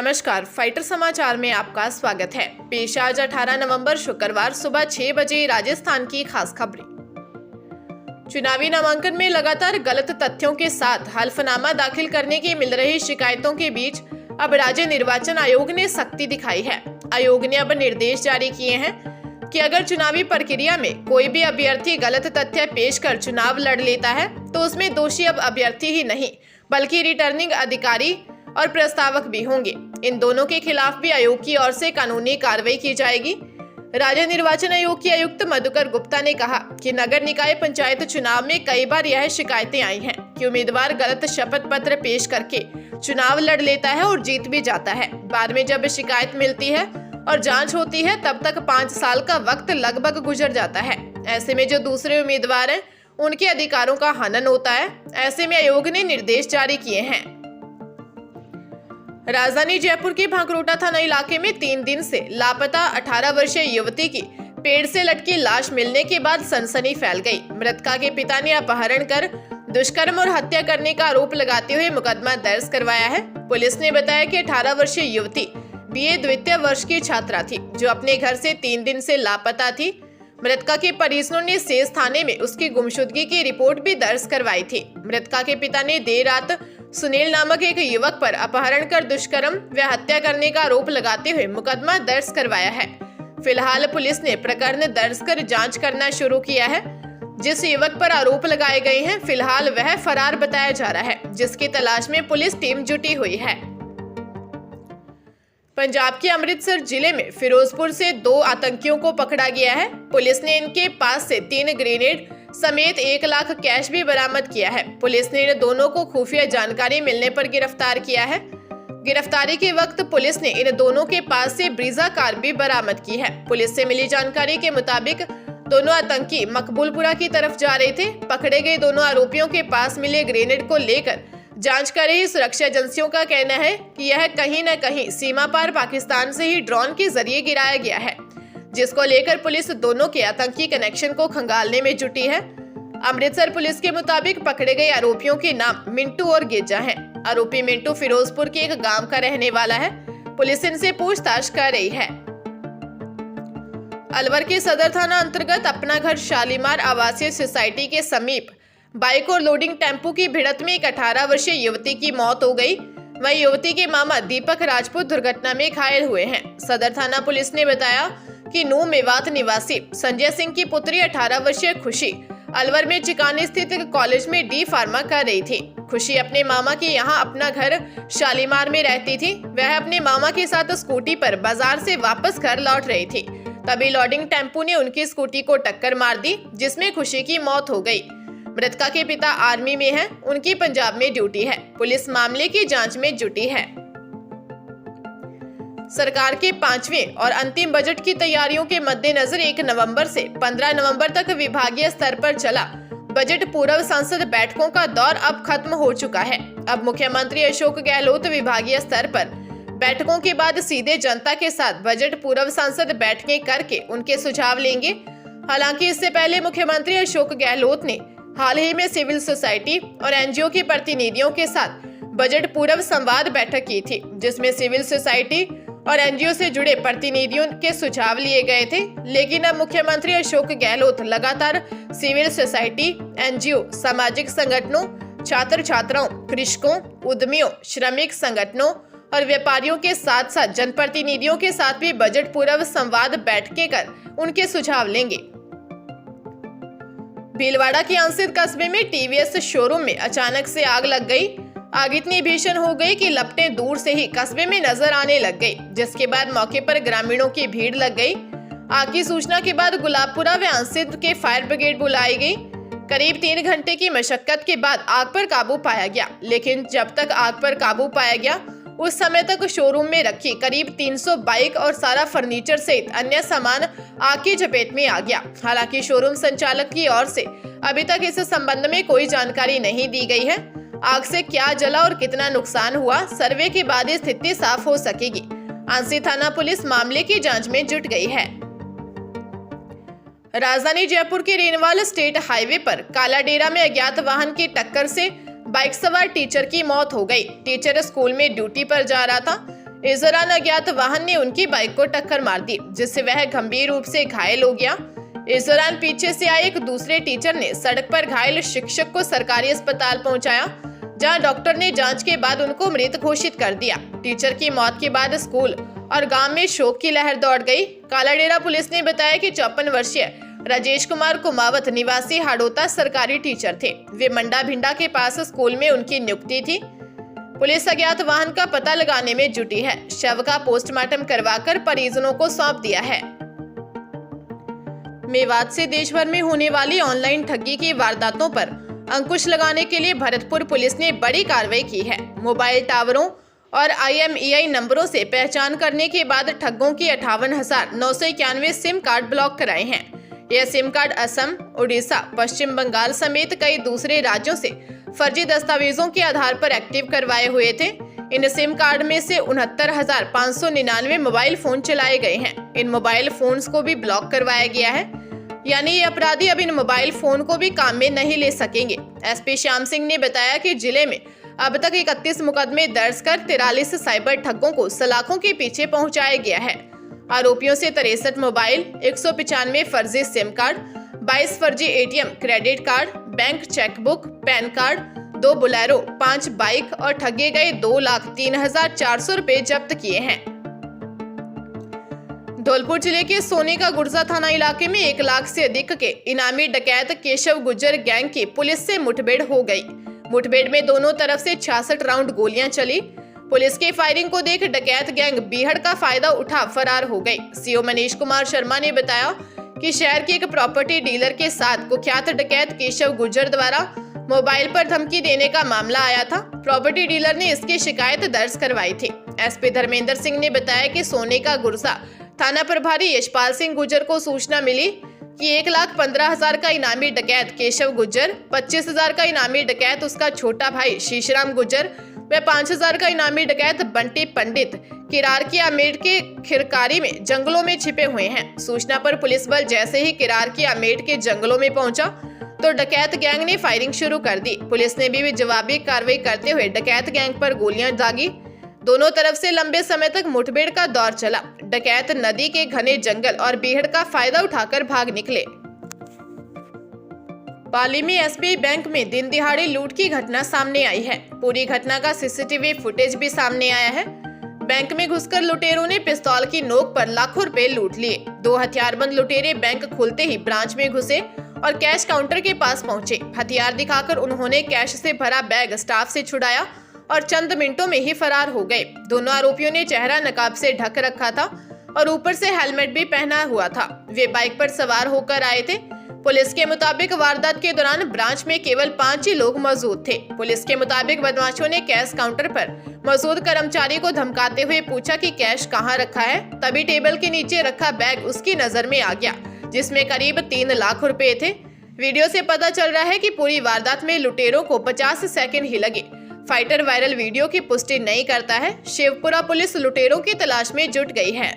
नमस्कार, फाइटर समाचार में आपका स्वागत है। पेश आज 18 नवंबर शुक्रवार सुबह 6 बजे राजस्थान की खास खबरें। चुनावी नामांकन में लगातार गलत तथ्यों के साथ हल्फनामा दाखिल करने की मिल रही शिकायतों के बीच अब राज्य निर्वाचन आयोग ने सख्ती दिखाई है। आयोग ने अब निर्देश जारी किए हैं कि अगर चुनावी प्रक्रिया में कोई भी अभ्यर्थी गलत तथ्य पेश कर चुनाव लड़ लेता है तो उसमें दोषी अब अभ्यर्थी ही नहीं बल्कि रिटर्निंग अधिकारी और प्रस्तावक भी होंगे। इन दोनों के खिलाफ भी आयोग की ओर से कानूनी कार्रवाई की जाएगी। राज्य निर्वाचन आयोग के आयुक्त मधुकर गुप्ता ने कहा कि नगर निकाय पंचायत चुनाव में कई बार यह शिकायतें आई हैं कि उम्मीदवार गलत शपथ पत्र पेश करके चुनाव लड़ लेता है और जीत भी जाता है। बाद में जब शिकायत मिलती है और जांच होती है तब तक 5 साल का वक्त लगभग गुजर जाता है। ऐसे में जो दूसरे उम्मीदवार हैं उनके अधिकारों का हनन होता है। ऐसे में आयोग ने निर्देश जारी किए हैं। राजधानी जयपुर के भांकरोटा थाना इलाके में 3 दिन से लापता 18 वर्षीय युवती की पेड़ से लटकी लाश मिलने के बाद सनसनी फैल गई। मृतका के पिता ने अपहरण कर दुष्कर्म और हत्या करने का आरोप लगाते हुए मुकदमा दर्ज करवाया है। पुलिस ने बताया कि 18 वर्षीय युवती बीए द्वितीय वर्ष की छात्रा थी जो अपने घर से 3 दिन से लापता थी। मृतका के परिजनों ने सेज थाने में उसकी गुमशुदगी की रिपोर्ट भी दर्ज करवाई थी। मृतका के पिता ने देर रात सुनील नामक एक युवक पर अपहरण कर दुष्कर्म व हत्या करने का आरोप लगाते हुए मुकदमा दर्ज करवाया है। फिलहाल पुलिस ने प्रकरण दर्ज कर जांच करना शुरू किया है। जिस युवक पर आरोप लगाए गए हैं फिलहाल वह फरार बताया जा रहा है, जिसकी तलाश में पुलिस टीम जुटी हुई है। पंजाब के अमृतसर जिले में फिरोजपुर से 2 आतंकियों को पकड़ा गया है। पुलिस ने इनके पास से 3 ग्रेनेड समेत 1 लाख कैश भी बरामद किया है। पुलिस ने इन दोनों को खुफिया जानकारी मिलने पर गिरफ्तार किया है। गिरफ्तारी के वक्त पुलिस ने इन दोनों के पास से ब्रीजा कार भी बरामद की है। पुलिस से मिली जानकारी के मुताबिक दोनों आतंकी मकबूलपुरा की तरफ जा रहे थे। पकड़े गए दोनों आरोपियों के पास मिले ग्रेनेड को लेकर जांच कर रही सुरक्षा एजेंसियों का कहना है कि यह कहीं न कहीं सीमा पार पाकिस्तान से ही ड्रोन के जरिए गिराया गया है, जिसको लेकर पुलिस दोनों के आतंकी कनेक्शन को खंगालने में जुटी है। अमृतसर पुलिस के मुताबिक पकड़े गए आरोपियों के नाम मिंटू और गेजा हैं। आरोपी मिंटू फिरोजपुर के एक गांव का रहने वाला है। पुलिस इनसे पूछताछ कर रही है। अलवर के सदर थाना अंतर्गत अपना घर शालीमार आवासीय सोसाइटी के समीप बाइक और लोडिंग टेम्पो की भिड़ंत में एक 18 वर्षीय युवती की मौत हो गई। वहीं युवती के मामा दीपक राजपूत दुर्घटना में घायल हुए हैं। सदर थाना पुलिस ने बताया कि नू मेवात निवासी संजय सिंह की पुत्री 18 वर्षीय खुशी अलवर में चिकानी स्थित कॉलेज में डी फार्मा कर रही थी। खुशी अपने मामा के यहाँ अपना घर शालीमार में रहती थी। वह अपने मामा के साथ स्कूटी पर बाजार से वापस घर लौट रही थी। तभी लोडिंग टेम्पो ने उनकी स्कूटी को टक्कर मार दी, जिसमें खुशी की मौत हो गई। मृतका के पिता आर्मी में हैं, उनकी पंजाब में ड्यूटी है। पुलिस मामले की जांच में जुटी है। सरकार के 5वें और अंतिम बजट की तैयारियों के मद्देनजर 1 नवंबर से 15 नवंबर तक विभागीय स्तर पर चला बजट पूर्व संसद बैठकों का दौर अब खत्म हो चुका है। अब मुख्यमंत्री अशोक गहलोत विभागीय स्तर पर बैठकों के बाद सीधे जनता के साथ बजट पूर्व संसद बैठकें करके उनके सुझाव लेंगे। हालांकि इससे पहले मुख्यमंत्री अशोक गहलोत ने हाल ही में सिविल सोसाइटी और एनजीओ के प्रतिनिधियों के साथ बजट पूर्व संवाद बैठक की थी, जिसमें सिविल सोसाइटी और एनजीओ से जुड़े प्रतिनिधियों के सुझाव लिए गए थे। लेकिन अब मुख्यमंत्री अशोक गहलोत लगातार सिविल सोसाइटी, एनजीओ, सामाजिक संगठनों, छात्र छात्राओं, कृषकों, उद्यमियों, श्रमिक संगठनों और व्यापारियों के साथ साथ जनप्रतिनिधियों के साथ भी बजट पूर्व संवाद बैठकें कर उनके सुझाव लेंगे। भीलवाड़ा के अंसित कस्बे में टीवीएस शोरूम में अचानक से आग लग गई। आग इतनी भीषण हो गई कि लपटें दूर से ही कस्बे में नजर आने लग गई, जिसके बाद मौके पर ग्रामीणों की भीड़ लग गई। आग की सूचना के बाद गुलाबपुरा व अंसित के फायर ब्रिगेड बुलाई गई। करीब 3 घंटे की मशक्कत के बाद आग पर काबू पाया गया। लेकिन जब तक आग पर काबू पाया गया उस समय तक शोरूम में रखी करीब 300 बाइक और सारा फर्नीचर सहित अन्य सामान आग की चपेट में आ गया। हालांकि शोरूम संचालक की ओर से अभी तक इस संबंध में कोई जानकारी नहीं दी गई है। आग से क्या जला और कितना नुकसान हुआ, सर्वे के बाद स्थिति साफ हो सकेगी। आंसी थाना पुलिस मामले की जांच में जुट गई है। राजधानी जयपुर के रेनवाल स्टेट हाईवे पर कालाडेरा में अज्ञात वाहन की टक्कर से बाइक सवार टीचर की मौत हो गई। टीचर स्कूल में ड्यूटी पर जा रहा था। इस दौरान अज्ञात वाहन ने उनकी बाइक को टक्कर मार दी, जिससे वह गंभीर रूप से घायल हो गया। इस दौरान पीछे से आए एक दूसरे टीचर ने सड़क पर घायल शिक्षक को सरकारी अस्पताल पहुंचाया, जहां डॉक्टर ने जांच के बाद उनको मृत घोषित कर दिया। टीचर की मौत के बाद स्कूल और गांव में शोक की लहर दौड़ गई। कालाडेरा पुलिस ने बताया कि 54 वर्षीय राजेश कुमार कुमावत निवासी हाड़ोता सरकारी टीचर थे। वे मंडा भिंडा के पास स्कूल में उनकी नियुक्ति थी। पुलिस अज्ञात वाहन का पता लगाने में जुटी है। शव का पोस्टमार्टम करवाकर परिजनों को सौंप दिया है। मेवात से देश भर में होने वाली ऑनलाइन ठगी की वारदातों पर अंकुश लगाने के लिए भरतपुर पुलिस ने बड़ी कार्रवाई की है। मोबाइल टावरों और IMEI नंबरों से पहचान करने के बाद ठगों की 58,991 सिम कार्ड ब्लॉक कराए हैं। यह सिम कार्ड असम, उड़ीसा, पश्चिम बंगाल समेत कई दूसरे राज्यों से फर्जी दस्तावेजों के आधार पर एक्टिव करवाए हुए थे। इन सिम कार्ड में से 69,599 मोबाइल फोन चलाए गए हैं। इन मोबाइल फोन्स को भी ब्लॉक करवाया गया है, यानी ये अपराधी अब इन मोबाइल फोन को भी काम में नहीं ले सकेंगे। SP श्याम सिंह ने बताया कि जिले में अब तक 31 मुकदमे दर्ज कर 43 साइबर ठगों को सलाखों के पीछे पहुंचाया गया है। आरोपियों से 63 मोबाइल, 195 फर्जी सिम कार्ड, 22 फर्जी ATM credit card, bank chequebook, pan card, 2 Bolero, 5 bike और ठगे गए 2,03,400 रुपए जब्त किए हैं। धौलपुर जिले के सोने का गुर्जा थाना इलाके में 1 लाख से अधिक के इनामी डकैत केशव गुज्जर गैंग की पुलिस से मुठभेड़ हो गई। मुठभेड़ में दोनों तरफ से 66 राउंड गोलियां चली। पुलिस की फायरिंग को देख डकैत गैंग बीहड़ का फायदा उठा फरार हो गई। CO मनीष कुमार शर्मा ने बताया कि शहर के एक प्रॉपर्टी डीलर के साथ कुख्यात डकैत केशव गुज्जर द्वारा मोबाइल पर धमकी देने का मामला आया था। प्रॉपर्टी डीलर ने इसकी शिकायत दर्ज करवाई थी। SP धर्मेंद्र सिंह ने बताया कि सोने का गुर्जा थाना प्रभारी यशपाल सिंह गुज्जर को सूचना मिली कि 1,15,000 का इनामी डकैत केशव गुज्जर, 25,000 का इनामी डकैत उसका छोटा भाई शीशराम गुज्जर व 5,000 का इनामी डकैत बंटी पंडित किरार की अमेठ के खिरकारी में जंगलों में छिपे हुए हैं। सूचना पर पुलिस बल जैसे ही किरार की अमेठ के जंगलों में पहुंचा तो डकैत गैंग ने फायरिंग शुरू कर दी। पुलिस ने भी जवाबी कार्रवाई करते हुए डकैत गैंग पर गोलियां दागी। दोनों तरफ से लंबे समय तक मुठभेड़ का दौर चला। डकैत नदी के घने जंगल और बीहड़ का फायदा उठाकर भाग निकले। पाली में SBI बैंक में दिन दिहाड़े लूट की घटना सामने आई है। पूरी घटना का CCTV फुटेज भी सामने आया है। बैंक में घुसकर लुटेरों ने पिस्तौल की नोक पर लाखों रुपए लूट लिए। 2 हथियारबंद लुटेरे बैंक खुलते ही ब्रांच में घुसे और कैश काउंटर के पास पहुंचे। हथियार दिखाकर उन्होंने कैश से भरा बैग स्टाफ से छुड़ाया और चंद मिनटों में ही फरार हो गए। दोनों आरोपियों ने चेहरा नकाब से ढक रखा था और ऊपर से हेलमेट भी पहना हुआ था। वे बाइक पर सवार होकर आए थे। पुलिस के मुताबिक वारदात के दौरान ब्रांच में केवल 5 ही लोग मौजूद थे। पुलिस के मुताबिक बदमाशों ने कैश काउंटर पर मौजूद कर्मचारी को धमकाते हुए पूछा कि कैश कहां रखा है। तभी टेबल के नीचे रखा बैग उसकी नजर में आ गया, जिसमें करीब 3 लाख रुपए थे। वीडियो से पता चल रहा है कि पूरी वारदात में लुटेरों को 50 सेकंड ही लगे। फाइटर वायरल वीडियो की पुष्टि नहीं करता है। शिवपुरा पुलिस लुटेरों की तलाश में जुट गई है।